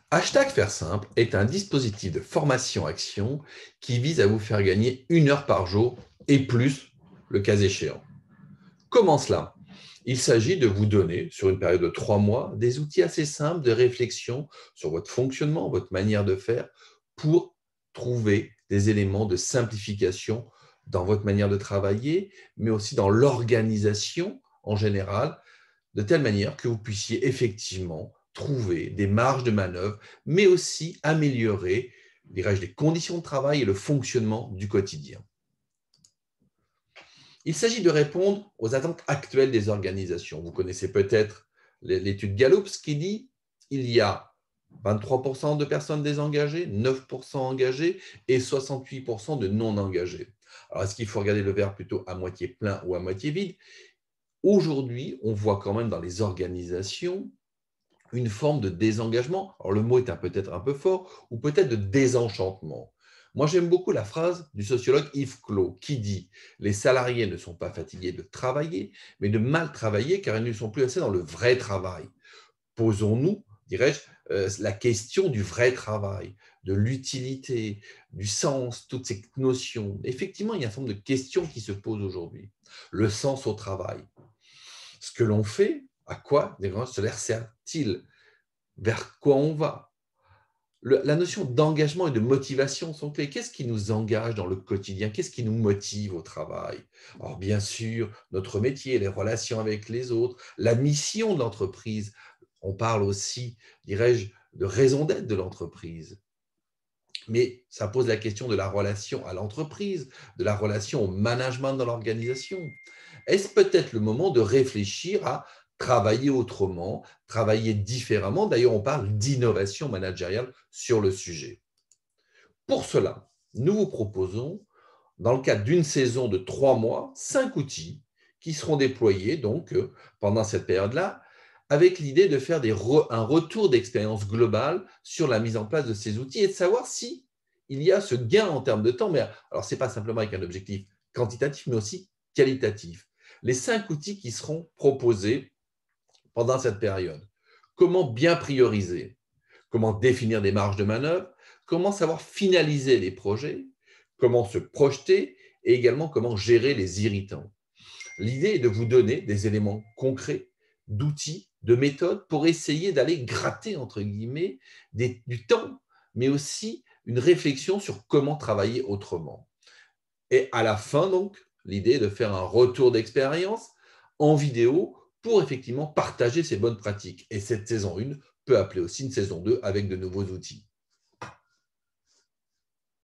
Hashtag Faire Simple est un dispositif de formation-action qui vise à vous faire gagner 1 heure par jour et plus, le cas échéant. Comment cela? Il s'agit de vous donner, sur une période de 3 mois, des outils assez simples de réflexion sur votre fonctionnement, votre manière de faire, pour trouver des éléments de simplification dans votre manière de travailler, mais aussi dans l'organisation en général, de telle manière que vous puissiez effectivement trouver des marges de manœuvre, mais aussi améliorer, dirais-je, les conditions de travail et le fonctionnement du quotidien. Il s'agit de répondre aux attentes actuelles des organisations. Vous connaissez peut-être l'étude Gallup qui dit qu'il y a 23% de personnes désengagées, 9% engagées et 68% de non engagées. Alors, est-ce qu'il faut regarder le verre plutôt à moitié plein ou à moitié vide? Aujourd'hui, on voit quand même dans les organisations une forme de désengagement. Alors le mot est peut-être un peu fort, ou peut-être de désenchantement. Moi, j'aime beaucoup la phrase du sociologue Yves Clos qui dit: les salariés ne sont pas fatigués de travailler, mais de mal travailler car ils ne sont plus assez dans le vrai travail. Posons-nous, dirais-je, la question du vrai travail, de l'utilité, du sens, toutes ces notions. Effectivement, il y a un certain nombre de questions qui se posent aujourd'hui. Le sens au travail. Ce que l'on fait, à quoi cela sert-il? Vers quoi on va? La notion d'engagement et de motivation sont clés. Qu'est-ce qui nous engage dans le quotidien? Qu'est-ce qui nous motive au travail? Alors bien sûr, notre métier, les relations avec les autres, la mission de l'entreprise. On parle aussi, dirais-je, de raison d'être de l'entreprise. Mais ça pose la question de la relation à l'entreprise, de la relation au management dans l'organisation. Est-ce peut-être le moment de réfléchir à travailler autrement, travailler différemment? D'ailleurs, on parle d'innovation managériale sur le sujet. Pour cela, nous vous proposons, dans le cadre d'une saison de 3 mois, 5 outils qui seront déployés donc pendant cette période-là, avec l'idée de faire un retour d'expérience globale sur la mise en place de ces outils et de savoir si il y a ce gain en termes de temps. Mais alors, ce n'est pas simplement avec un objectif quantitatif, mais aussi qualitatif. Les 5 outils qui seront proposés pendant cette période. Comment bien prioriser? Comment définir des marges de manœuvre? Comment savoir finaliser les projets? Comment se projeter? Et également comment gérer les irritants? L'idée est de vous donner des éléments concrets, d'outils, de méthodes pour essayer d'aller gratter, entre guillemets, du temps, mais aussi une réflexion sur comment travailler autrement. Et à la fin, donc, l'idée est de faire un retour d'expérience en vidéo pour effectivement partager ces bonnes pratiques. Et cette saison 1 peut appeler aussi une saison 2 avec de nouveaux outils.